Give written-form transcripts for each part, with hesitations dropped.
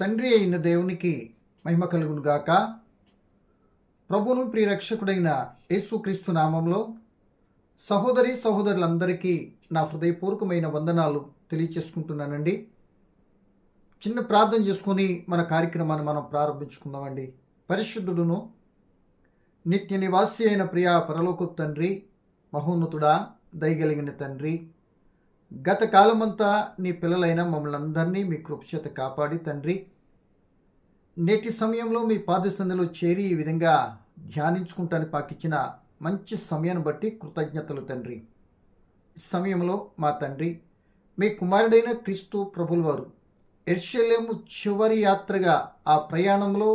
తండ్రి అయిన దేవునికి మహిమ కలుగును గాక. ప్రభువును ప్రియరక్షకుడైన యేసుక్రీస్తు నామంలో సహోదరి సహోదరులందరికీ నా హృదయపూర్వకమైన వందనాలు తెలియచేసుకుంటున్నానండి. చిన్న ప్రార్థన చేసుకొని మన కార్యక్రమాన్ని మనం ప్రారంభించుకుందామండి. పరిశుద్ధుడును నిత్య నివాసి అయిన ప్రియా పరలోకపు తండ్రి, మహోన్నతుడా, దయగలిగిన తండ్రి, గత కాలమంతా నీ పిల్లలైన మమ్మల్ని అందరినీ మీ కృపచేత కాపాడి తండ్రి, నేటి సమయంలో మీ పాదసన్నిధిలో చేరి ఈ విధంగా ధ్యానించుకుంటానికి పాకిచ్చిన మంచి సమయాన్ని బట్టి కృతజ్ఞతలు తండ్రి. ఈ సమయంలో మా తండ్రి, మీ కుమారుడైన క్రీస్తు ప్రభుల వారు యెరూషలేము చివరి యాత్రగా ఆ ప్రయాణంలో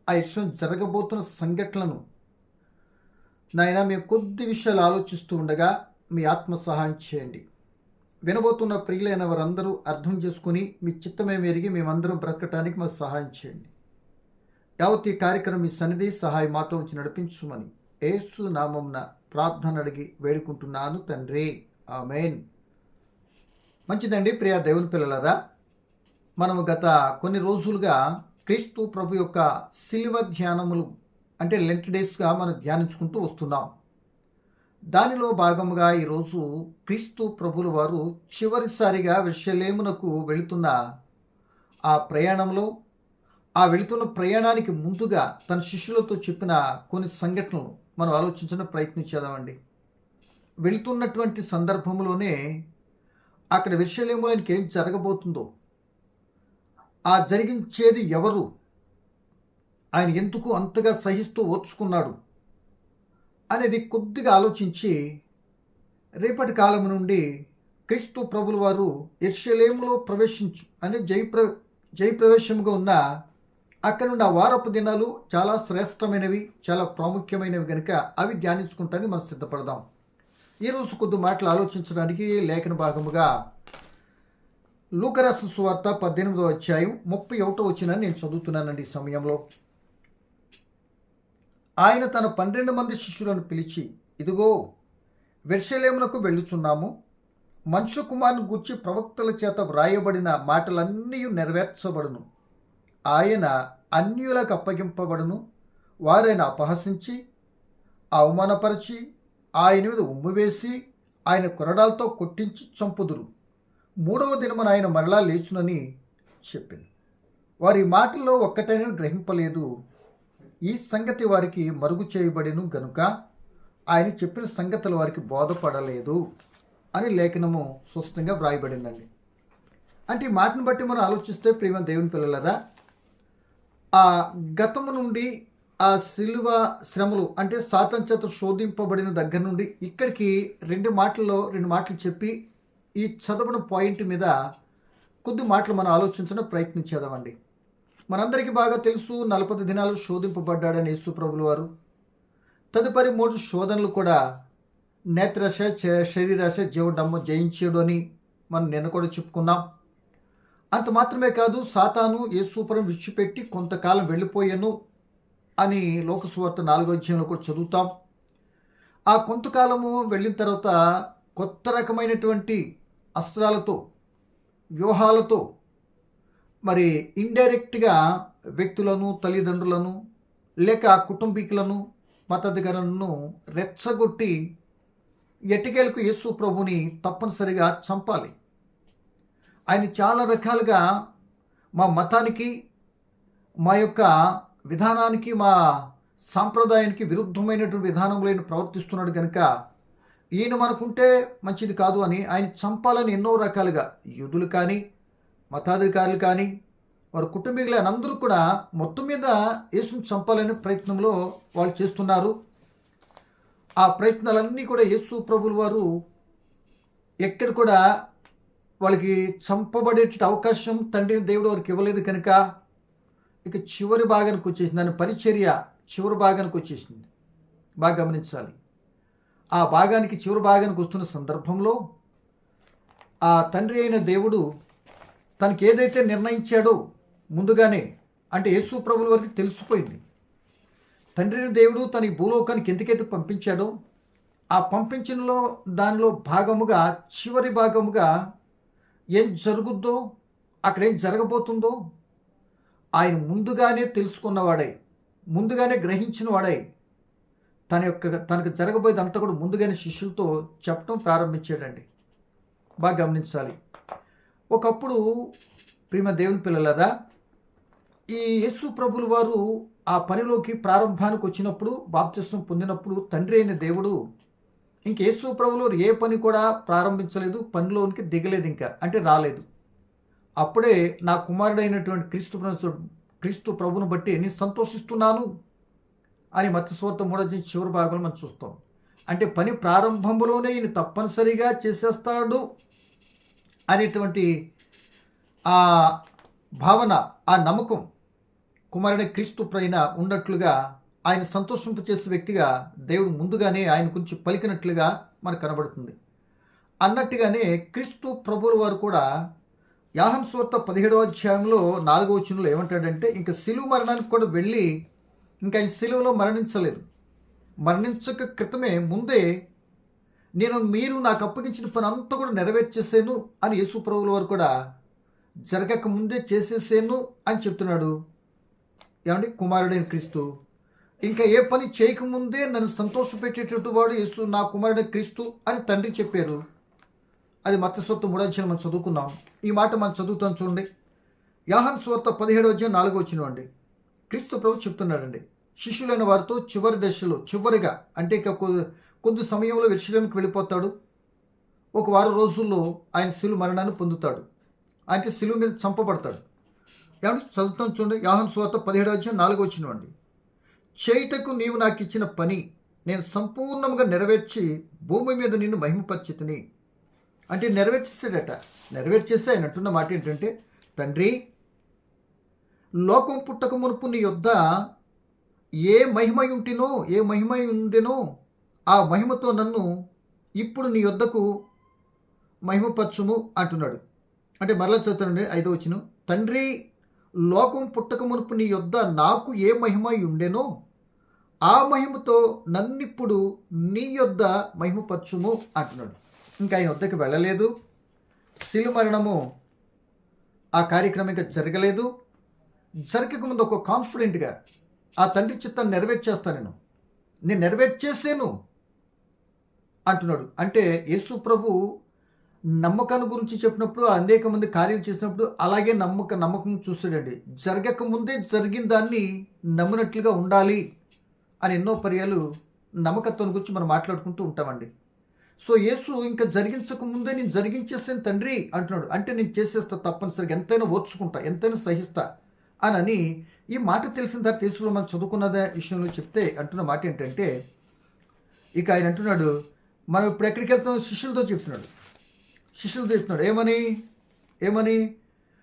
ఆ యెరూషలేము జరగబోతున్న సంఘటనలను నాయన మేము కొద్ది విషయాలు ఆలోచిస్తూ ఉండగా మీ ఆత్మ సహాయం చేయండి. వినబోతున్న ప్రియులైన వారందరూ అర్థం చేసుకుని మీ చిత్తమే మెరిగి మేమందరం బ్రతకటానికి మాకు సహాయం చేయండి. యావత్ ఈ కార్యక్రమం మీ సన్నిధి సహాయం మాతో ఉంచి నడిపించుమని యేసు నామమున ప్రార్థన అడిగి వేడుకుంటున్నాను తండ్రి, ఆమేన్. మంచిదండి ప్రియా దేవుని పిల్లలారా, మనము గత కొన్ని రోజులుగా క్రీస్తు ప్రభు యొక్క శిలువ ధ్యానములు అంటే లెంట్ డేస్గా మనం ధ్యానించుకుంటూ వస్తున్నాం. దానిలో భాగముగా ఈరోజు క్రీస్తు ప్రభుల వారు చివరిసారిగా యెరూషలేమునకు వెళుతున్న ఆ ప్రయాణంలో, ఆ వెళుతున్న ప్రయాణానికి ముందుగా తన శిష్యులతో చెప్పిన కొన్ని సంఘటనలు మనం ఆలోచించిన ప్రయత్నం చేద్దామండి. వెళుతున్నటువంటి సందర్భంలోనే అక్కడ యెరూషలేములో ఆయనకి ఏం జరగబోతుందో, ఆ జరిగించేది ఎవరు, ఆయన ఎందుకు అంతగా సహిస్తూ ఓర్చుకున్నాడు అనేది కొద్దిగా ఆలోచించి రేపటి కాలం నుండి క్రీస్తు ప్రభుల వారు యెరూషలేములో ప్రవేశించు అని జయప్రవేశంగా ఉన్న అక్కడ నుండి ఆ వారపు దినాలు చాలా శ్రేష్టమైనవి, చాలా ప్రాముఖ్యమైనవి కనుక అవి ధ్యానించుకుంటానికి మనం సిద్ధపడదాం. ఈరోజు కొద్ది మాటలు ఆలోచించడానికి లేఖన భాగముగా లూకా రాసిన సువార్త 18వ అధ్యాయం 31వ వచనాన్ని నేను చదువుతున్నానండి. ఈ సమయంలో ఆయన తన 12 మంది శిష్యులను పిలిచి, ఇదిగో యెరూషలేమునకు వెళ్ళుచున్నాము, మనుష్య కుమారుని గూర్చి ప్రవక్తల చేత వ్రాయబడిన మాటలన్నీ నెరవేర్చబడును. ఆయన అన్యులకు అప్పగింపబడును. వారైన అపహసించి అవమానపరిచి ఆయన మీద ఉమ్ము వేసి ఆయన కొరడాలతో కొట్టించి చంపుదురు. 3వ దినమున ఆయన మరలా లేచునని చెప్పింది. వారి మాటల్లో ఒక్కటైనా గ్రహింపలేదు. ఈ సంగతి వారికి మరుగు చేయబడిను గనుక ఆయన చెప్పిన సంగతులు వారికి బోధపడలేదు అని లేఖనము స్పష్టంగా వ్రాయబడిందండి. అంటే ఈ మాటను బట్టి మనం ఆలోచిస్తే ప్రియమ దేవుని పిల్లలరా, ఆ గతము నుండి ఆ శిలువ శ్రమలు అంటే సాతాను చేత శోధింపబడిన దగ్గర నుండి ఇక్కడికి రెండు మాటలు చెప్పి ఈ చదవడం పాయింట్ మీద కొద్ది మాటలు మనం ఆలోచించడం ప్రయత్నించేదామండి. మనందరికీ బాగా తెలుసు, 40 దినాలు శోధింపబడ్డాడని యేసు ప్రభుల వారు. తదుపరి 3 శోధనలు కూడా నేత్రాశ, శరీరాశ, జీవడమ్మ జయించాడు అని మనం నిన్న కూడా చెప్పుకున్నాం. అంత మాత్రమే కాదు, సాతాను యేసుపురం విడిచిపెట్టి కొంతకాలం వెళ్ళిపోయాను అని లోకసువార్త 4వ అధ్యాయంలో కూడా చదువుతాం. ఆ కొంతకాలము వెళ్ళిన తర్వాత కొత్త రకమైనటువంటి అస్త్రాలతో, వ్యూహాలతో మరి ఇండైరెక్ట్గా వ్యక్తులను, తల్లిదండ్రులను, లేక కుటుంబీకులను, మతాధికారులను రెచ్చగొట్టి ఎటికేలకు యేసు ప్రభుని తప్పనిసరిగా చంపాలి. ఆయన చాలా రకాలుగా మా మతానికి, మా యొక్క విధానానికి, మా సాంప్రదాయానికి విరుద్ధమైనటువంటి విధానంలో ఆయన ప్రవర్తిస్తున్నాడు కనుక ఈయన మనకుంటే మంచిది కాదు అని ఆయన చంపాలని ఎన్నో రకాలుగా యూదులు కానీ, మతాధికారులు కానీ, వారి కుటుంబీకులు అందరూ కూడా మొత్తం మీద యేసుని చంపాలనే ప్రయత్నంలో వాళ్ళు చేస్తున్నారు. ఆ ప్రయత్నాలన్నీ కూడా యేసు ప్రభుల వారు ఎక్కడ కూడా వాళ్ళకి చంపబడే అవకాశం తండ్రి దేవుడు వారికి ఇవ్వలేదు కనుక ఇక చివరి భాగానికి వచ్చేసింది. దాని పరిచర్య చివరి భాగానికి వచ్చేసింది. బాగా గమనించాలి. ఆ భాగానికి చివరి భాగానికి వస్తున్న సందర్భంలో ఆ తండ్రి అయిన దేవుడు తనకి ఏదైతే నిర్ణయించాడో ముందుగానే, అంటే యేసు ప్రభుల వారికి తెలిసిపోయింది. తండ్రి అయిన దేవుడు తన భూలోకానికి ఎందుకైతే పంపించాడో ఆ పంపించినలో దానిలో భాగముగా, చివరి భాగముగా ఏం జరుగుద్దో, అక్కడ ఏం జరగబోతుందో ఆయన ముందుగానే తెలుసుకున్నవాడై, ముందుగానే గ్రహించిన వాడై, తనకు జరగబోయేది అంతా కూడా ముందుగానే శిష్యులతో చెప్పడం ప్రారంభించాడండి. బాగా గమనించాలి. ఒకప్పుడు ప్రియమ దేవుని పిల్లలరా, ఈ యేసు ప్రభుల వారు ఆ పనిలోకి ప్రారంభానికి వచ్చినప్పుడు, బాప్తిస్మం పొందినప్పుడు తండ్రి అయిన దేవుడు ఇంక యేసు ప్రభులు ఏ పని కూడా ప్రారంభించలేదు, పనిలోనికి దిగలేదు, ఇంకా అంటే రాలేదు. అప్పుడే నా కుమారుడైనటువంటి క్రీస్తు ప్రభుని బట్టి నేను సంతోషిస్తున్నాను అని మత్తయి సువార్త 3వ అధ్యాయం చివరి భాగంలో మనం చూస్తాం. అంటే పని ప్రారంభంలోనే ఈయన తప్పనిసరిగా చేసేస్తాడు అనేటువంటి ఆ భావన, ఆ నమ్మకం కుమారుడైన క్రీస్తు పైన ఉన్నట్లుగా, ఆయన సంతోషింపచేసే వ్యక్తిగా దేవుడు ముందుగానే ఆయన గురించి పలికినట్లుగా మనకు కనబడుతుంది. అన్నట్టుగానే క్రీస్తు ప్రభువుల వారు కూడా యోహాను సువార్త 17వ అధ్యాయంలో 4వ వచనంలో ఏమంటాడంటే, ఇంకా సిలువ మరణానికి కూడా వెళ్ళి ఇంకా ఆయన సిలువలో మరణించలేదు. మరణించక క్రితమే ముందే మీరు నాకు అప్పగించిన పని అంతా కూడా నెరవేర్చేసాను అని యేసు ప్రభువుల వారు కూడా జరగక ముందే చేసేసాను అని చెప్తున్నాడు. ఏమండి, కుమారుడైన క్రీస్తు ఇంకా ఏ పని చేయకముందే నన్ను సంతోషపెట్టేటటువంటి వాడు యేసు, నా కుమారుడైన క్రీస్తు అని తండ్రి చెప్పారు. అది మత్తయి సువార్త 3వ అధ్యాయం మనం చదువుకున్నాం. ఈ మాట మనం చదువుతాం చూడండి. యోహాను సువార్త 17వ అధ్యాయం 4వ వచనం అండి. క్రీస్తు ప్రభు చెప్తున్నాడండి, శిష్యులైన వారితో చివరి దశలో, చివరిగా అంటే ఇక కొద్ది సమయంలో యెరూషలేముకి వెళ్ళిపోతాడు. ఒక వారం రోజుల్లో ఆయన శిలువ మరణాన్ని పొందుతాడు. అంటే శిలువ మీద చంపబడతాడు. ఏమంటే చదువుతాం చూడండి. యోహాను సువార్త 17వ అధ్యాయం 4వ వచనం అండి. చేయుటకు నీవు నాకు ఇచ్చిన పని నేను సంపూర్ణంగా నెరవేర్చి భూమి మీద నిన్ను మహిమపరిచితిని. అంటే నెరవేర్చేసాడట. నెరవేర్చేస్తే ఆయన అంటున్న మాట ఏంటంటే, తండ్రి, లోకం పుట్టక మునుపు నీ యొద్ద ఏ మహిమ ఉండెనో ఆ మహిమతో నన్ను ఇప్పుడు నీ యొద్దకు మహిమపరచుము అంటున్నాడు. అంటే మరలా చదువుతానండి 5వ వచనం. తండ్రి, లోకం పుట్టక మునుపు నీ యొద్ద నాకు ఏ మహిమ ఉండెనో ఆ మహిమతో నన్నిప్పుడు నీ యొద్ద మహిమపరచుము అంటున్నాడు. ఇంకా ఆయన వద్దకు వెళ్ళలేదు. శిలువ మరణము ఆ కార్యక్రమం ఇంకా జరగలేదు. జరగకముందు ఒక కాన్ఫిడెంట్గా ఆ తండ్రి చిత్తాన్ని నెరవేర్చేస్తాను, నేను నెరవేర్చేసాను అంటున్నాడు. అంటే యేసు ప్రభు నమ్మకాన్ని గురించి చెప్పినప్పుడు, అనేక మంది కార్యాలు చేసినప్పుడు అలాగే నమ్మకం చూస్తాడండి. జరగక ముందే జరిగిన దాన్ని నమ్మినట్లుగా ఉండాలి అని ఎన్నో పర్యాలు నమ్మకత్వం గురించి మనం మాట్లాడుకుంటూ ఉంటామండి. సో యేసు ఇంకా జరిగించక ముందే నేను జరిగించేసాను తండ్రి అంటున్నాడు. అంటే నేను చేసేస్తా, తప్పనిసరిగా ఎంతైనా ఓర్చుకుంటా, ఎంతైనా సహిస్తా అని ఈ మాట తెలిసిన తర్వాత తెలుసులో మనం చదువుకున్నదే విషయంలో చెప్తే అంటున్న మాట ఏంటంటే, ఇక ఆయన అంటున్నాడు, మనం ఇప్పుడు ఎక్కడికి వెళ్తాం? శిష్యులతో చెప్తున్నాడు. ఏమని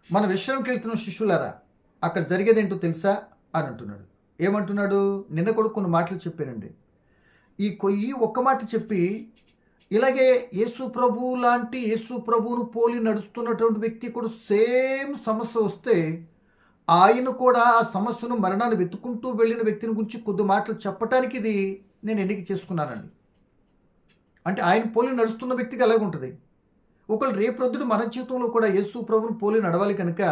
మన విశ్రాంతికి వెళ్తున్నాం శిష్యులారా, అక్కడ జరిగేది ఏంటో తెలుసా అని అంటున్నాడు. ఏమంటున్నాడు? నిన్న కూడా కొన్ని మాటలు చెప్పానండి. ఈ ఒక్క మాట చెప్పి, ఇలాగే యేసు ప్రభువును పోలి నడుస్తున్నటువంటి వ్యక్తి కూడా సేమ్ సమస్య వస్తే ఆయన కూడా ఆ సమస్యను, మరణాన్ని వెతుకుంటూ వెళ్ళిన వ్యక్తిని గురించి కొద్ది మాటలు చెప్పటానికి ఇది నేను ఎన్నిక చేసుకున్నానండి. అంటే ఆయన పోలి నడుస్తున్న వ్యక్తికి అలాగే ఉంటుంది. ఒకళ్ళు రేపొద్దున మన జీవితంలో కూడా యేసు ప్రభువును పోలి నడవాలి కనుక,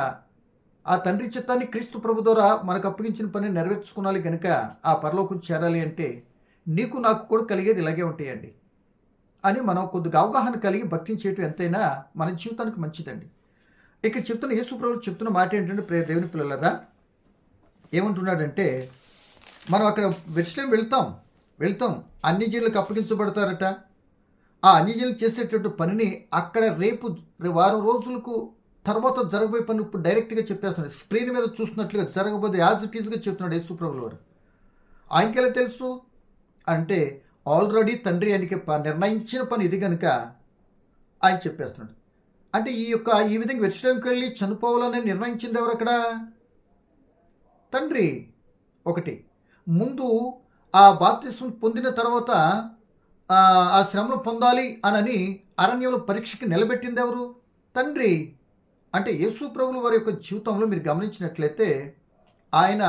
ఆ తండ్రి చిత్తాన్ని క్రీస్తు ప్రభు ద్వారా మనకు అప్పగించిన పని నెరవేర్చుకోవాలి కనుక, ఆ పరలోకం చేరాలి అంటే నీకు నాకు కూడా కలిగేది ఇలాగే ఉంటాయండి అని మనం కొద్దిగా అవగాహన కలిగి భక్తిని చేయటం ఎంతైనా మన జీవితానికి మంచిదండి. ఇక్కడ చెప్తున్న యేసు ప్రభు చెప్తున్న మాట ఏంటంటే, ప్రియ దేవుని పిల్లలారా, ఏమంటున్నాడంటే, మనం అక్కడ యెరూషలేము వెళ్తాం అన్ని జనులకు అప్పగించబడతారట. ఆ అన్ని జనులు చేసేటటువంటి పనిని అక్కడ రేపు వారం రోజులకు తర్వాత జరగబోయే పని ఇప్పుడు డైరెక్ట్గా చెప్పేస్తున్నాడు. స్క్రీన్ మీద చూస్తున్నట్లుగా జరగబోదే యాజ్ ఇట్ ఈజ్గా చెప్తున్నాడు యేసు ప్రభువుల వారు. ఆయనకెలా తెలుసు అంటే, ఆల్రెడీ తండ్రి ఆయనకి నిర్ణయించిన పని ఇది కనుక ఆయన చెప్పేస్తున్నాడు. అంటే ఈ విధంగా యెరూషలేముకి వెళ్ళి చనిపోవాలని నిర్ణయించింది ఎవరు అక్కడ? తండ్రి. ఒకటి, ముందు ఆ బాప్తిస్మం పొందిన తర్వాత ఆ శ్రమను పొందాలి అని అరణ్యంలో పరీక్షకి నిలబెట్టింది ఎవరు? తండ్రి. అంటే యేసు ప్రభువుల వారి యొక్క జీవితంలో మీరు గమనించినట్లయితే ఆయన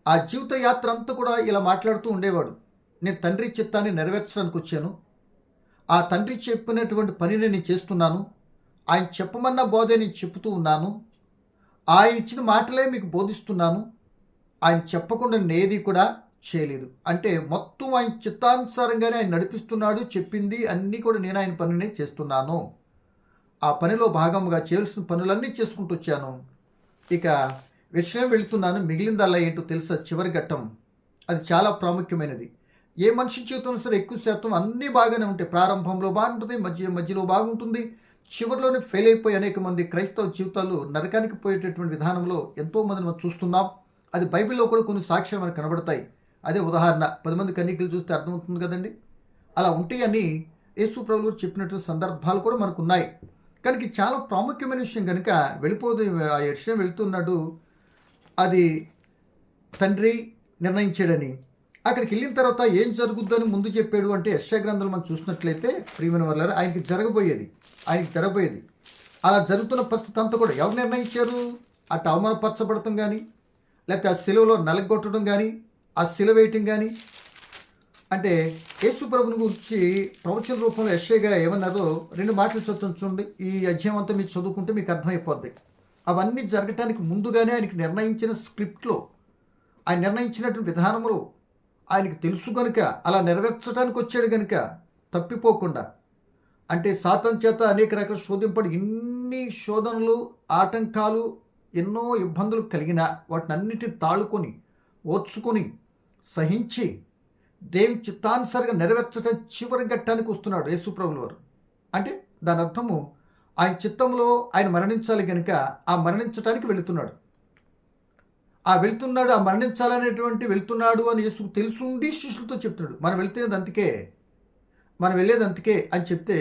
ఆ జీవిత యాత్ర అంతా కూడా ఇలా మాట్లాడుతూ ఉండేవాడు. నేను తండ్రి చిత్తాన్ని నెరవేర్చడానికి వచ్చాను, ఆ తండ్రి చెప్పినటువంటి పనిని నేను చేస్తున్నాను, ఆయన చెప్పమన్న బోధే నేను చెప్తూ ఉన్నాను, ఆయన ఇచ్చిన మాటలే మీకు బోధిస్తున్నాను. ఆయన చెప్పకుండా నేది కూడా చేయలేదు. అంటే మొత్తం ఆయన చిత్తానుసారంగానే ఆయన నడిపిస్తున్నాడు. చెప్పింది అన్నీ కూడా నేను ఆయన పనినే చేస్తున్నాను. ఆ పనిలో భాగంగా చేయాల్సిన పనులన్నీ చేసుకుంటూ వచ్చాను. ఇక విషయం వెళుతున్నాను. మిగిలిందల్లా ఏంటో తెలుసా? చివరి ఘట్టం. అది చాలా ప్రాముఖ్యమైనది. ఏ మనిషి జీవితంలో సరే ఎక్కువ శాతం అన్నీ బాగానే ఉంటాయి. ప్రారంభంలో బాగుంటుంది, మధ్యలో బాగుంటుంది, చివరిలోనే ఫెయిల్ అయిపోయి అనేక మంది క్రైస్తవ జీవితాలు నరకానికి పోయేటటువంటి విధానంలో ఎంతోమందిని మనం చూస్తున్నాం. అది బైబిల్లో కూడా కొన్ని సాక్ష్యాలు మనకు కనబడతాయి. అదే ఉదాహరణ 10 మంది కన్యకలు చూస్తే అర్థమవుతుంది కదండి. అలా ఉంటాయని యేసు ప్రభువు చెప్పినటువంటి సందర్భాలు కూడా మనకు ఉన్నాయి. కనుక చాలా ప్రాముఖ్యమైన విషయం కనుక వెళ్ళిపోదు. ఆ విషయం వెళుతున్నాడు, అది తండ్రి నిర్ణయించాడని. అక్కడికి వెళ్ళిన తర్వాత ఏం జరుగుద్దని ముందు చెప్పాడు అంటే యెషయా గ్రంథంలో మనం చూసినట్లయితే ప్రియమైన వాళ్ళారా, ఆయనకి జరగబోయేది అలా జరుగుతున్న పరిస్థితి అంతా కూడా ఎవరు నిర్ణయించారు? అటు అవమానపరచబడటం కానీ, లేకపోతే ఆ సిలువలో నలగొట్టడం కానీ, ఆ సిలువ వేయటం కానీ. అంటే యేసు ప్రభుని గురించి ప్రవచన రూపంలో యెషయా ఏమన్నారో 2 మాటలు చూడండి. ఈ అధ్యాయం అంతా మీరు చదువుకుంటే మీకు అర్థమైపోద్ది. అవన్నీ జరగటానికి ముందుగానే ఆయనకి నిర్ణయించిన స్క్రిప్ట్లో, ఆయన నిర్ణయించినటువంటి విధానంలో ఆయనకి తెలుసు కనుక అలా నెరవేర్చడానికి వచ్చాడు కనుక తప్పిపోకుండా. అంటే సాతాను చేత అనేక రకాల శోధింపడి ఇన్ని శోధనలు, ఆటంకాలు, ఎన్నో ఇబ్బందులు కలిగినా వాటిని అన్నిటిని తాళుకొని, ఓర్చుకొని, సహించి దేవుని చిత్తానుసారంగా నెరవేర్చడం చివరి ఘట్టానికి వస్తున్నాడు యేసుప్రభుల వారు. అంటే దాని అర్థము ఆయన చిత్తంలో ఆయన మరణించాలి కనుక ఆ మరణించడానికి వెళుతున్నాడు. ఆ మరణించాలనేటువంటి వెళ్తున్నాడు అని యేసుకు తెలుసుండి శిష్యులతో చెప్తున్నాడు. మనం వెళ్ళేది అంతకే అని చెప్తే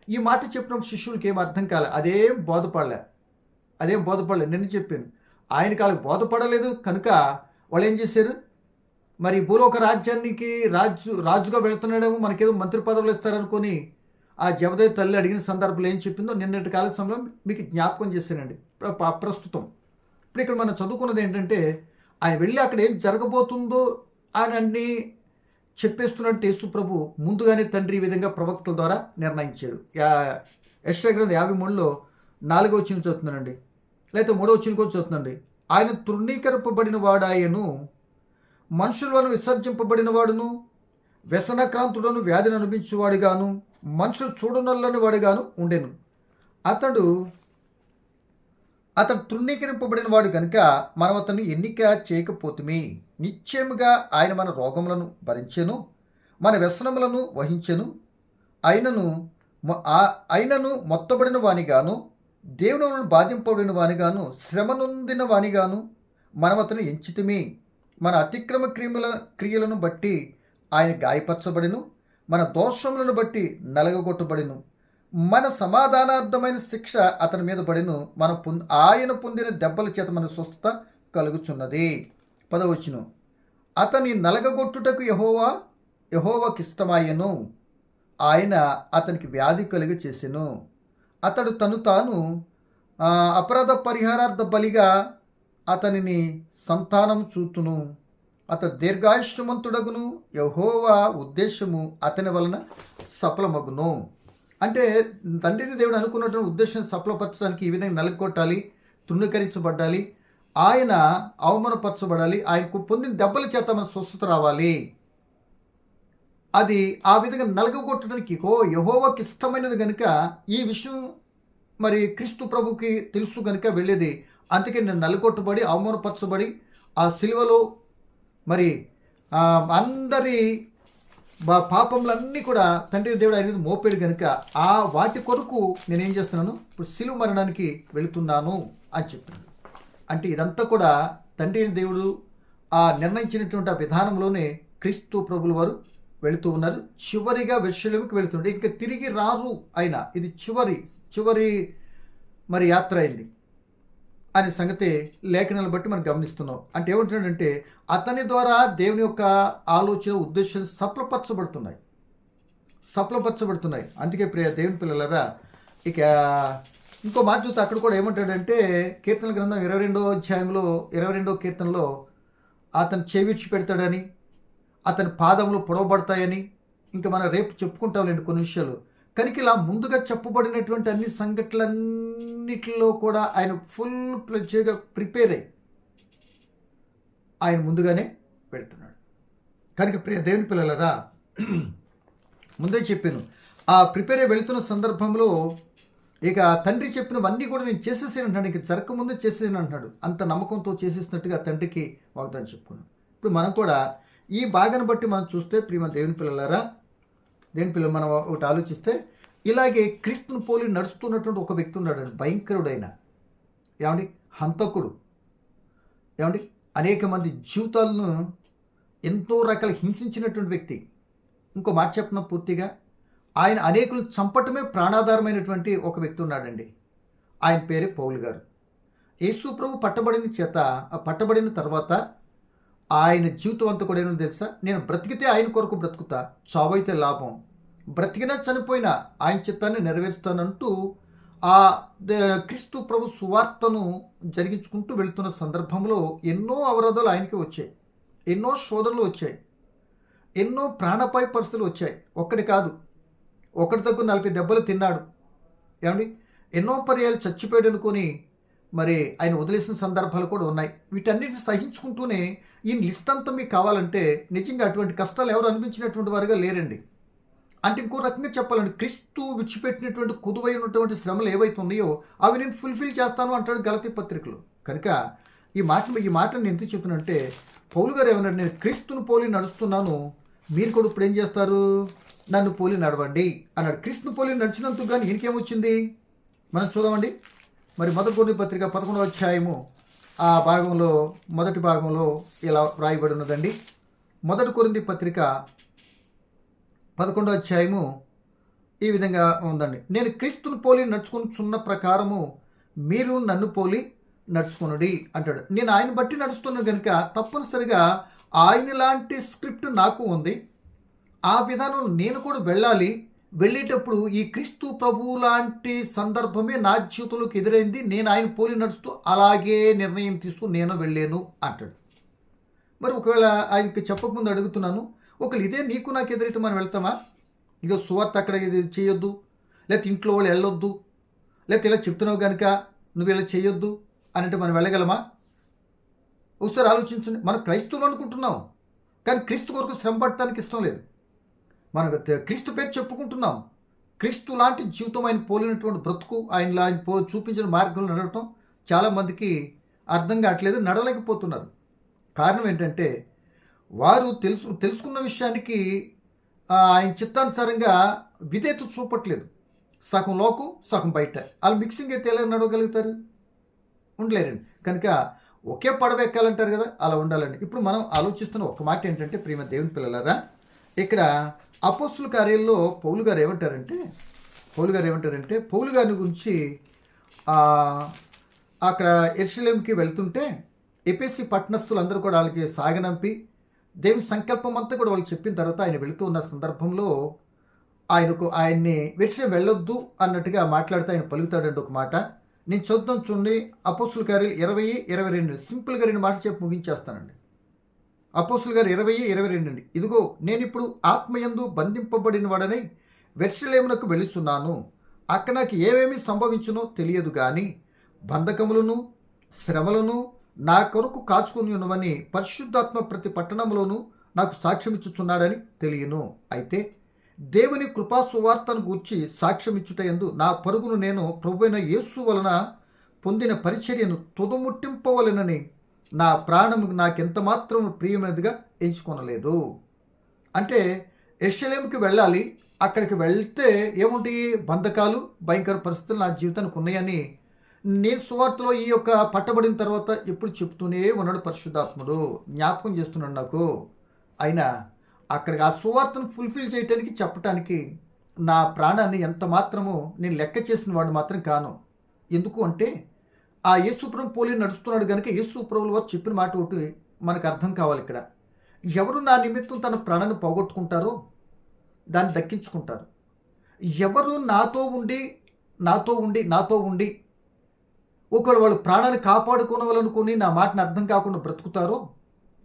ఈ మాట చెప్పినప్పుడు శిష్యులకి ఏం అర్థం కాలే. అదేం బోధపడలే. నేను చెప్పాను. ఆయనకి వాళ్ళకి బోధపడలేదు కనుక వాళ్ళు ఏం చేశారు? మరి భూలోక రాజ్యానికి రాజుగా వెళ్తున్నాడేమో, మనకేదో మంత్రి పదవులు ఇస్తారనుకొని ఆ జబదయి తల్లి అడిగిన సందర్భంలో ఏం చెప్పిందో నిన్నటి కాల సమయంలో మీకు జ్ఞాపకం చేశానండి. ప్రస్తుతం ఇప్పుడు ఇక్కడ మనం చదువుకున్నది ఏంటంటే, ఆయన వెళ్ళి అక్కడ ఏం జరగబోతుందో అని అన్ని చెప్పేస్తున్నట్టు యేసు ప్రభు ముందుగానే తండ్రి ఈ విధంగా ప్రవక్తల ద్వారా నిర్ణయించాడు. యెషయా గ్రంథం 53లో 4వ వచనం చదువుతున్నానండి, లేకపోతే 3వ వచనం కూడా చదువుతుందండి. ఆయన తృణీకరింపబడిన వాడాయను, మనుషుల వలన విసర్జింపబడిన వాడును, వ్యసనక్రాంతుడను, వ్యాధిని అనుభవించేవాడుగాను, మనుషులు చూడనల్లని వాడుగాను ఉండెను. అతడు తృణీకరింపబడిన వాడు కనుక మనం అతన్ని ఎన్నిక చేయకపోతుమి. నిశ్చయముగా ఆయన మన రోగములను భరించెను, మన వ్యసనములను వహించెను. అయినను మొత్తబడిన వానిగాను, దేవుని బాధింపబడిన వానిగాను, శ్రమ నొందిన వానిగాను మనం అతను ఎంచితిమి. మన అతిక్రమ క్రియలను బట్టి ఆయన గాయపరచబడిను, మన దోషములను బట్టి నలగగొట్టబడిను. మన సమాధానార్థమైన శిక్ష అతని మీద పడిను, ఆయన పొందిన దెబ్బల చేత మన స్వస్థత కలుగుచున్నది. 10వ వచనం, అతని నలగగొట్టుటకు యెహోవాకి ఇష్టమాయెను, ఆయన అతనికి వ్యాధి కలుగ చేసెను. అతడు తాను అపరాధ పరిహారార్థ బలిగా అతనిని సంతానం చూతును. అతడు దీర్ఘాయుష్మంతుడగును, యెహోవా ఉద్దేశము అతని వలన సఫలమగును. అంటే తండ్రిని దేవుడు అనుకున్నటువంటి ఉద్దేశం సఫలపరచడానికి ఈ విధంగా నలగొట్టాలి, తృణీకరించబడాలి, ఆయన అవమానపరచబడాలి, ఆయనకు పొందిన దెబ్బల చేత మన స్వస్థత రావాలి. అది ఆ విధంగా నలగొట్టడానికి యెహోవాకి ఇష్టమైనది కనుక ఈ విషయం మరి క్రీస్తు ప్రభుకి తెలుసు కనుక వెళ్ళేది. అందుకే నేను నలగొట్టబడి అవమానపరచబడి ఆ సిలువలో మరి అందరి పాపములన్నీ కూడా తండ్రి దేవుడు ఆయన మోపేడు కనుక ఆ వాటి కొరకు నేనేం చేస్తున్నాను, ఇప్పుడు సిలువ మరణానికి వెళుతున్నాను అని చెప్తున్నాను. అంటే ఇదంతా కూడా తండ్రి దేవుడు ఆ నిర్ణయించినటువంటి ఆ విధానంలోనే క్రీస్తు ప్రభుల వారు వెళుతూ ఉన్నారు. చివరిగా యెరూషలేముకి వెళుతుండే, ఇంకా తిరిగి రారు ఆయన. ఇది చివరి మరి యాత్ర అయింది అనే సంగతి లేఖనాలను బట్టి మనం గమనిస్తున్నాం. అంటే ఏమంటున్నాడంటే అతని ద్వారా దేవుని యొక్క ఆలోచన, ఉద్దేశాలు సఫలపరచబడుతున్నాయి. అందుకే ప్రియ దేవుని పిల్లలారా, ఇక ఇంకో మాట చూస్తే అక్కడ కూడా ఏమంటాడంటే కీర్తన గ్రంథం 22వ అధ్యాయంలో 22వ కీర్తనలో అతను చెవిడ్చి పెడతాడని, అతని పాదములు పొడవబడతాయని ఇంకా మనం రేపు చెప్పుకుంటాంలేండి కొన్ని విషయాలు. కనుక ఇలా ముందుగా చెప్పబడినటువంటి అన్ని సంఘటనలన్నిటిలో కూడా ఆయన ఫుల్ ప్లెడ్జ్గా ప్రిపేర్ అయ్యి ఆయన ముందుగానే వెళ్తున్నాడు. కనుక ప్రియ దేవుని పిల్లలరా, ముందే చెప్పాను, ఆ ప్రిపేర్ అయ్యి వెళుతున్న సందర్భంలో ఇక తండ్రి చెప్పినవన్నీ కూడా నేను చేసేసాను అంటున్నాడు. ఇంక జరగకముందే చేసేసాను అంటున్నాడు. అంత నమ్మకంతో చేసేసినట్టుగా తండ్రికి వాగ్దానం చెప్పుకున్నాను. ఇప్పుడు మనం కూడా ఈ భాగాన్ని బట్టి మనం చూస్తే ప్రియమైన దేవుని పిల్లలారా, దేవుని పిల్లలు మనం ఒకటి ఆలోచిస్తే, ఇలాగే క్రీస్తుని పోలి నడుస్తున్నటువంటి ఒక వ్యక్తి ఉన్నాడు, భయంకరుడైన హంతకుడు, అనేక మంది జీవితాలను ఎంతో రకాల హింసించినటువంటి వ్యక్తి. ఇంకో మాట చెప్పిన పూర్తిగా ఆయన అనేకులు చంపటమే ప్రాణాధారమైనటువంటి ఒక వ్యక్తి ఉన్నాడండి. ఆయన పేరే పౌలు గారు. యేసు ప్రభు పట్టబడిన తర్వాత ఆయన జీవితం అంతా కూడా ఏమో తెలుసా, నేను బ్రతికితే ఆయన కొరకు బ్రతుకుతా, చావైతే లాభం, బ్రతికినా చనిపోయినా ఆయన చిత్తాన్ని నెరవేరుస్తానంటూ ఆ క్రీస్తు ప్రభు సువార్తను జరిగించుకుంటూ వెళ్తున్న సందర్భంలో ఎన్నో అవరోధాలు ఆయనకి వచ్చాయి, ఎన్నో శోధనలు వచ్చాయి, ఎన్నో ప్రాణాపాయ పరిస్థితులు వచ్చాయి. ఒక్కటి కాదు, ఒకటి తగ్గు 40 దెబ్బలు తిన్నాడు. ఎన్నో పర్యాలు చచ్చిపోయాడు అనుకొని మరి ఆయన వదిలేసిన సందర్భాలు కూడా ఉన్నాయి. వీటన్నిటిని సహించుకుంటూనే ఈ లిస్ట్ అంతా మీకు కావాలంటే నిజంగా అటువంటి కష్టాలు ఎవరు అనిపించినటువంటి వారుగా లేరండి. అంటే ఇంకో రకంగా చెప్పాలంటే, క్రీస్తు విడిచిపెట్టినటువంటి కుదువైనటువంటి శ్రమలు ఏవైతే ఉన్నాయో అవి నేను ఫుల్ఫిల్ చేస్తాను అంటాడు గలతీ పత్రికలో. కనుక ఈ మాటను నేను ఎందుకు చెప్తున్నానంటే, పౌలు గారు ఏమన్నాడు, నేను క్రీస్తుని పోలి నడుస్తున్నాను, మీరు కూడా ఇప్పుడు ఏం చేస్తారు, నన్ను పోలి నడవండి అన్నాడు. క్రీస్తుని పోలి నడిచినందుకు కానీ ఈయనకేమొచ్చింది మనం చూద్దామండి. మరి మొదటి కొరింథీ పత్రిక 11వ అధ్యాయము ఆ భాగంలో మొదటి భాగంలో ఇలా వ్రాయబడి ఉన్నదండి. మొదటి కొరింథీ పత్రిక 11వ అధ్యాయము ఈ విధంగా ఉందండి. నేను క్రీస్తుని పోలి నడుచుకున్న ప్రకారము మీరు నన్ను పోలి నడుచుకునుడి అంటాడు. నేను ఆయన బట్టి నడుస్తున్నాను కనుక తప్పనిసరిగా ఆయన లాంటి స్క్రిప్ట్ నాకు ఉంది. ఆ విధానంలో నేను కూడా వెళ్ళాలి. వెళ్ళేటప్పుడు ఈ క్రీస్తు ప్రభువు లాంటి సందర్భమే నా జీవితంలోకి ఎదురైంది. నేను ఆయన పోలి నడుస్తూ అలాగే నిర్ణయం తీస్తూ నేను వెళ్ళాను అంటాడు. మరి ఒకవేళ ఆయనకి చెప్పకముందు అడుగుతున్నాను, ఒకవేళ ఇదే నీకు నాకు ఎదురైతే మనం వెళ్తామా? ఇక సువార్త అక్కడ ఇది చేయొద్దు, లేకపోతే ఇంట్లో వాళ్ళు వెళ్ళొద్దు, లేకపోతే ఇలా చెప్తున్నావు కనుక నువ్వు ఇలా చేయొద్దు అంటే మనం వెళ్ళగలమా? ఒకసారి ఆలోచించండి. మనం క్రైస్తవులు అనుకుంటున్నాం, కానీ క్రీస్తు కొరకు శ్రమ పడటానికి ఇష్టం లేదు. మనం క్రీస్తు పేరు చెప్పుకుంటున్నాం. క్రీస్తు లాంటి జీవితం ఆయన పోలినటువంటి బ్రతుకు, ఆయన చూపించిన మార్గంలో నడవటం చాలామందికి అర్థం కావట్లేదు, నడవలేకపోతున్నారు. కారణం ఏంటంటే వారు తెలుసుకున్న విషయానికి ఆయన చిత్తానుసారంగా విధేయత చూపట్లేదు. సగం లోకం సగం బయట, వాళ్ళు మిక్సింగ్ అయితే ఎలా నడవగలుగుతారు? ఉండలేరండి. కనుక ఒకే పడవెక్కాలంటారు కదా, అలా ఉండాలండి. ఇప్పుడు మనం ఆలోచిస్తున్న ఒక మాట ఏంటంటే, ప్రియమ దేవుని పిల్లలారా, ఇక్కడ అపోస్తుల కార్యాల్లో పౌలు గారు ఏమంటారంటే పౌలు గారి గురించి అక్కడ యెరూషలేముకి వెళ్తుంటే ఎఫెసీ పట్టణస్థులందరూ కూడా వాళ్ళకి సాగనంపి దేవుని సంకల్పం అంతా కూడా వాళ్ళు చెప్పిన తర్వాత ఆయన వెళుతూ ఉన్న సందర్భంలో ఆయన్ని యెరూషలేము వెళ్ళొద్దు అన్నట్టుగా మాట్లాడితే ఆయన పలుకుతాడండి ఒక మాట. నేను చదువుతాను చూడండి, అపోస్తుల కార్యాలు 20:22. సింపుల్గా 2 మాటలు చెప్పి ముగించేస్తానండి. అపోస్తుల గారు 20:22 అండి. ఇదిగో నేను ఇప్పుడు ఆత్మయందు బంధింపబడిన వాడనై యెరూషలేమునకు వెళ్ళుచున్నాను. అక్కడ నాకు ఏమేమి సంభవించునో తెలియదు కానీ బంధకములను శ్రమలను నా కొరకు కాచుకుని ఉన్నవని పరిశుద్ధాత్మ ప్రతి పట్టణంలోనూ నాకు సాక్ష్యమిచ్చుచున్నాడని తెలియను. అయితే దేవుని కృపా సువార్తను గూర్చి సాక్ష్యమిచ్చుటయందు నా పరుగును నేను ప్రభువైన యేసు వలన పొందిన పరిచర్యను తుదముట్టింపవలెనని నా ప్రాణము నాకెంత మాత్రం ప్రియమైనదిగా ఎంచుకొనలేదు. అంటే యెరూషలేముకి వెళ్ళాలి, అక్కడికి వెళ్తే ఏముంటాయి, బంధకాలు భయంకర పరిస్థితులు నా జీవితానికి ఉన్నాయని నేను సువార్తలో ఈ యొక్క పట్టబడిన తర్వాత ఎప్పుడు చెప్తూనే ఉన్నాడు పరిశుద్ధాత్ముడు, జ్ఞాపకం చేస్తున్నాడు నాకు. అయినా అక్కడికి ఆ సువార్తను ఫుల్ఫిల్ చేయడానికి చెప్పటానికి నా ప్రాణాన్ని ఎంత మాత్రమో నేను లెక్క చేసిన వాడు మాత్రం కాను. ఎందుకు అంటే ఆ యేసుప్రభు పోలి నడుస్తున్నాడు కనుక యేసుప్రభుల వారు చెప్పిన మాట ఒకటి మనకు అర్థం కావాలి. ఇక్కడ ఎవరు నా నిమిత్తం తన ప్రాణాన్ని పోగొట్టుకుంటారో దాన్ని దక్కించుకుంటారు. ఎవరు నాతో ఉండి ఒకవేళ వాళ్ళు ప్రాణాన్ని కాపాడుకోవాలనుకుని నా మాటను అర్థం కాకుండా బ్రతుకుతారో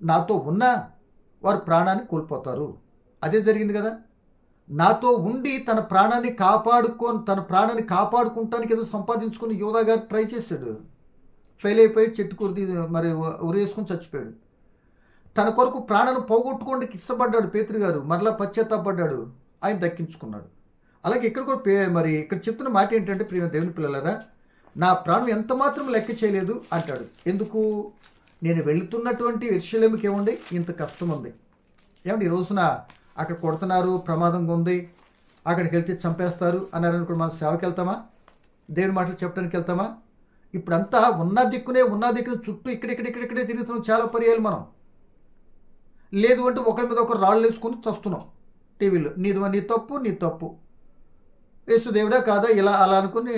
నాతో ఉన్నా వారు ప్రాణాన్ని కోల్పోతారు. అదే జరిగింది కదా. నాతో ఉండి తన ప్రాణాన్ని కాపాడుకుంటానికి ఏదో సంపాదించుకుని యోధా గారు ట్రై చేశాడు. ఫెయిల్ అయిపోయి చెట్టు కురిది మరి ఉరేసుకుని చచ్చిపోయాడు. తన కొరకు ప్రాణాన్ని పోగొట్టుకోవడానికి ఇష్టపడ్డాడు పేతురు గారు, మరలా పశ్చాత్తాపడ్డాడు, ఆయన దక్కించుకున్నాడు. అలాగే ఇక్కడ కూడా మరి ఇక్కడ చెప్తున్న మాట ఏంటంటే, ప్రియ దేవుని పిల్లలారా, నా ప్రాణం ఎంత మాత్రం లెక్క చేయలేదు అంటాడు. ఎందుకు? నేను వెళుతున్నటువంటి యెరూషలేముకి ఏముంది, ఇంత కష్టం ఉంది. ఏమండి, ఈ రోజున అక్కడ కొడుతున్నారు, ప్రమాదంగా ఉంది, అక్కడికి వెళ్తే చంపేస్తారు అన్నారని కూడా మనం సేవకి వెళ్తామా? దేవుని మాటలు చెప్పడానికి వెళ్తామా? ఇప్పుడంతా ఉన్న దిక్కును చుట్టూ ఇక్కడే తిరుగుతున్నాం చాలా పర్యాలు మనం. లేదు అంటే ఒకరి మీద ఒకరు రాళ్ళు వేసుకొని చస్తున్నాం టీవీలో. నీ తప్పు యేసుదేవుడా కాదా ఇలా అలా అనుకుని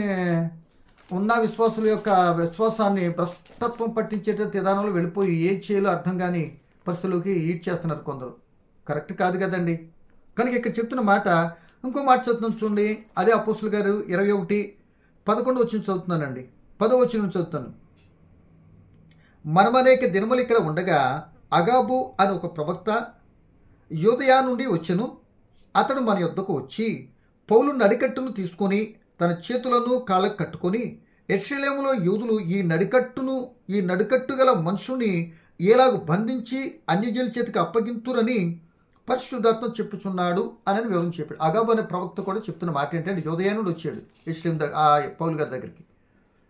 ఉన్న విశ్వాసుల యొక్క విశ్వాసాన్ని భ్రష్టత్వం పట్టించేట విధానంలో వెళ్ళిపోయి ఏం చేయాలో అర్థం కాని పరిస్థితుల్లోకి ఈడ్ చేస్తున్నారు కొందరు. కరెక్ట్ కాదు కదండి. కనుక ఇక్కడ చెప్తున్న మాట, ఇంకో మాట చదువుతున్నాం చూడండి. అదే అపోస్తుల గారు 21:11 వచ్చిన చదువుతున్నానండి. 10వ వచనం చదువుతాను. మనమనేక దినములు ఇక్కడ ఉండగా అగాబు అని ఒక ప్రవక్త యూదయ నుండి వచ్చెను. అతడు మన యొద్దకు వచ్చి పౌలు నడికట్టును తీసుకొని తన చేతులను కాళ్ళకు కట్టుకొని, యెరూషలేములో యూదులు ఈ నడికట్టు గల మనుషుని ఎలాగూ బంధించి అన్యజనుల చేతికి అప్పగింతురని పరిశుద్ధాత్మ చెప్పుచున్నాడు అని వివరం చెప్పాడు. అగాబు అనే ప్రవక్త కూడా చెప్తున్న మాట ఏంటంటే, యూదయ నుండి వచ్చాడు యెరూషలేము పౌలు గారి దగ్గరికి.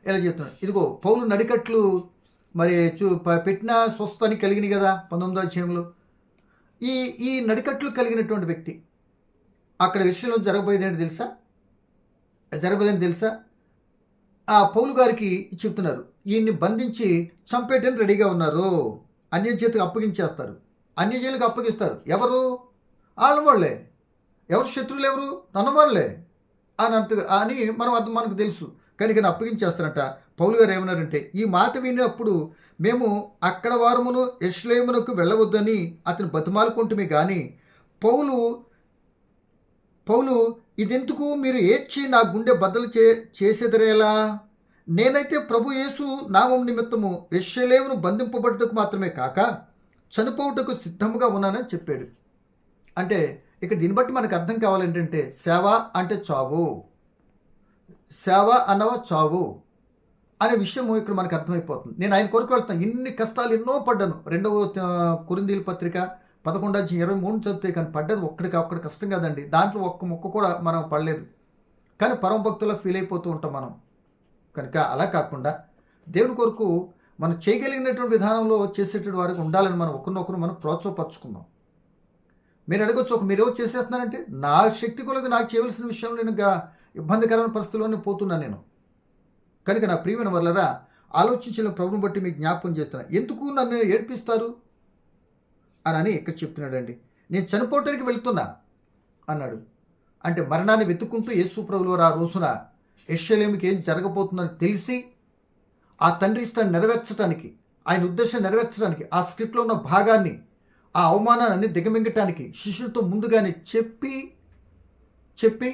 ఎలా చెప్తున్నాడు, ఇదిగో పౌలు నడికట్లు మరి పెట్టిన స్వస్థని కలిగినాయి కదా 19వ అధ్యాయంలో. ఈ నడికట్లు కలిగినటువంటి వ్యక్తి అక్కడ విషయంలో జరగబోయేది తెలుసా? ఆ పౌలు గారికి చెప్తున్నారు, ఈయన్ని బంధించి చంపేయడానికి రెడీగా ఉన్నారు, అన్య చేతికి అప్పగించేస్తారు, అన్యజనులకు అప్పగిస్తారు. ఎవరు? వాళ్ళే. ఎవరు శత్రువులు? ఎవరు? తనవాళ్ళే అని మనకు తెలుసు. కనుక అప్పగించేస్తారంట. పౌలు గారు ఏమన్నారంటే, ఈ మాట విన్నప్పుడు మేము అక్కడ వారమును యెరూషలేమునకు వెళ్ళవద్దని అతను బతిమాలుకుంటుమే కానీ పౌలు ఇదెందుకు మీరు ఏడ్చి నా గుండె బద్దలు చేసేదరేలా? నేనైతే ప్రభు యేసు నామం నిమిత్తము యెరూషలేమును బంధింపబడుటకు మాత్రమే కాక చనిపోవుటకు సిద్ధముగా ఉన్నానని చెప్పాడు. అంటే ఇక్కడ దీన్ని బట్టి మనకు అర్థం కావాలంటే, సేవ అంటే చావు, సేవ అన్నవా చావు అనే విషయము ఇక్కడ మనకు అర్థమైపోతుంది. నేను ఆయన కొరకు వెళ్తాను, ఇన్ని కష్టాలు ఎన్నో పడ్డాను. 2వ కొరింథీయుల పత్రిక 11:23 చదివితే కానీ పడ్డది ఒక్కడి కష్టం కాదండి. దాంట్లో ఒక్క ముక్క కూడా మనం పడలేదు, కానీ పరమ భక్తుల్లో ఫీల్ అయిపోతూ ఉంటాం మనం. కనుక అలా కాకుండా దేవుని కొరకు మనం చేయగలిగినటువంటి విధానంలో చేసేటువంటి వారికి ఉండాలని మనం ఒకరినొకరు మనం ప్రోత్సాహపరచుకుందాం. మీరు అడగొచ్చు, మీరేమో చేసేస్తున్నారంటే, నా శక్తి కొలది నాకు చేయవలసిన విషయంలో నేను ఇబ్బందికరమైన పరిస్థితుల్లోనే పోతున్నాను నేను. కనుక నా ప్రియమైన వాళ్ళరా, ఆలోచించిన ప్రభుని బట్టి మీకు జ్ఞాపకం చేస్తున్నా. ఎందుకు నన్ను ఏడ్పిస్తారు అని ఇక్కడ చెప్తున్నాడండి. నేను చనిపోవటానికి వెళ్తున్నా అన్నాడు. అంటే మరణాన్ని వెతుక్కుంటూ యేసు ప్రభువు వారు ఆ రోజున యెరూషలేముకి ఏం జరగబోతుందని తెలిసి ఆ తండ్రి ఇష్టాన్ని నెరవేర్చడానికి, ఆయన ఉద్దేశం నెరవేర్చడానికి, ఆ స్క్రిప్ట్లో ఉన్న భాగాన్ని, ఆ అవమానాన్ని దిగమింగటానికి శిష్యులతో ముందుగానే చెప్పి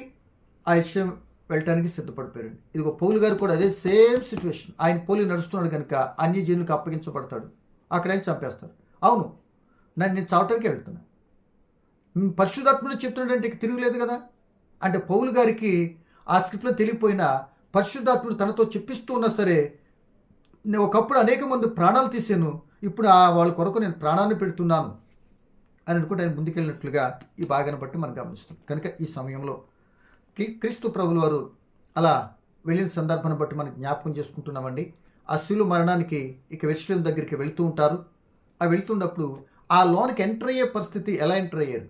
ఆ విషయం వెళ్ళటానికి సిద్ధపడిపోయాడు. ఇదిగో పౌలు గారు కూడా అదే సేమ్ సిచ్యువేషన్. ఆయన పోలి నడుస్తున్నాడు కనుక అన్యజనులకు అప్పగించబడతాడు, అక్కడేం చంపేస్తారు. అవును, నేను చావటానికి వెళ్తున్నా. పరిశుద్ధాత్ముడు చెప్తున్నాడంటే తిరుగులేదు కదా. అంటే పౌలు గారికి ఆ స్క్రిప్ట్లో తెలియపోయినా పరిశుద్ధాత్ముడు తనతో చెప్పిస్తూ ఉన్నా సరే, నేను ఒకప్పుడు అనేక మంది ప్రాణాలు తీసాను, ఇప్పుడు వాళ్ళ కొరకు నేను ప్రాణాన్ని పెడుతున్నాను అని అనుకుంటే ఆయన ముందుకెళ్ళినట్లుగా ఈ భాగాన్ని బట్టి మనం గమనిస్తాం. కనుక ఈ సమయంలో క్రీస్తు ప్రభుల వారు అలా వెళ్ళిన సందర్భాన్ని బట్టి మనం జ్ఞాపకం చేసుకుంటున్నామండి. ఆ శిలువ మరణానికి ఇక యెరూషలేము దగ్గరికి వెళుతూ ఉంటారు. ఆ వెళుతున్నప్పుడు ఆ లోనికి ఎంటర్ అయ్యే పరిస్థితి, ఎలా ఎంటర్ అయ్యారు,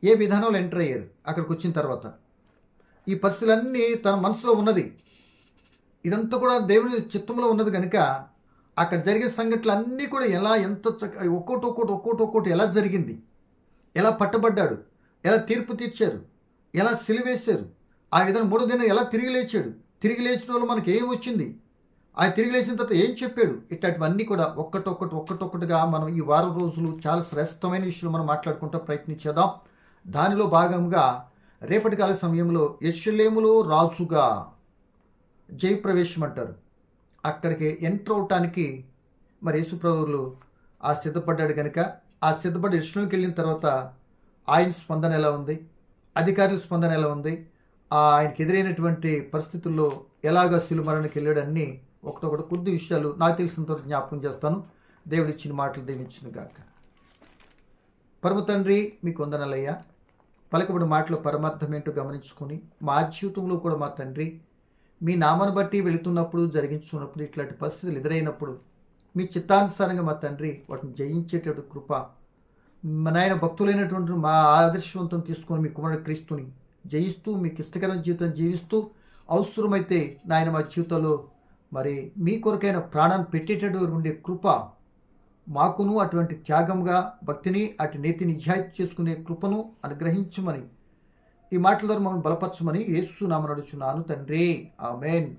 ఏ విధానంలో ఎంటర్ అయ్యారు, అక్కడికి వచ్చిన తర్వాత ఈ పరిస్థితులన్నీ తన మనసులో ఉన్నది. ఇదంతా కూడా దేవుని చిత్తంలో ఉన్నది కనుక అక్కడ జరిగే సంఘటనలు అన్నీ కూడా ఎలా ఎంత ఒక్కోటి ఎలా జరిగింది, ఎలా పట్టబడ్డాడు, ఎలా తీర్పు తీర్చారు, ఎలా సిలువేశారు, ఆ విధంగా 3వ దినం ఎలా తిరిగి లేచాడు, తిరిగి లేచిన వల్ల మనకి ఏం వచ్చింది, ఆయన తిరిగి లేచిన తర్వాత ఏం చెప్పాడు, ఇట్లాంటివన్నీ కూడా ఒక్కటొక్కటిగా మనం ఈ వారం రోజులు చాలా శ్రేష్టమైన విషయాలు మనం మాట్లాడుకుంటూ ప్రయత్నించేద్దాం. దానిలో భాగంగా రేపటి కాల సమయంలో యెరూషలేములో రాజుగా జయప్రవేశం అంటారు, అక్కడికి ఎంటర్ అవటానికి మరి యేసుప్రభువులు సిద్ధపడ్డాడు కనుక ఆ సిద్ధపడి యెరూషలేముకి వెళ్ళిన తర్వాత ఆయన స్పందన ఎలా ఉంది, అధికారుల స్పందన ఎలా ఉంది, ఆయనకి ఎదురైనటువంటి పరిస్థితుల్లో ఎలాగ శిలువ మరణానికి వెళ్ళాడు, అన్నీ ఒకటొకటి కొద్ది విషయాలు నాకు తెలిసినంత జ్ఞాపకం చేస్తాను. దేవుడు ఇచ్చిన మాటలు దీవించును గాక. పరమ తండ్రి, మీకు వందనాలయ్యా. పలకబడి మాటలో పరమార్థం ఏంటో గమనించుకొని మా జీవితంలో కూడా మా తండ్రి మీ నామాన్ని బట్టి వెళుతున్నప్పుడు, జరిగించుకున్నప్పుడు, ఇట్లాంటి పరిస్థితులు ఎదురైనప్పుడు మీ చిత్తానుసారంగా మా తండ్రి వాటిని జయించేటటువంటి కృప, మా నాయన భక్తులైనటువంటి మా ఆదర్శవంతం తీసుకొని మీ కుమారుడు క్రీస్తుని జయిస్తూ మీకు ఇష్టకరమైన జీవితం జీవిస్తూ అవసరమైతే నాయన మా జీవితంలో మరి మీ కొరకైన ప్రాణాన్ని పెట్టేటటువంటి ఉండే కృప మాకును అటువంటి త్యాగంగా భక్తిని అటు నీతి నిజాయితీ చేసుకునే కృపను అనుగ్రహించమని ఈ మాటల ద్వారా మమ్మల్ని బలపరచమని యేసు నామమున అడుగుచున్నాను తండ్రి. ఆమేన్.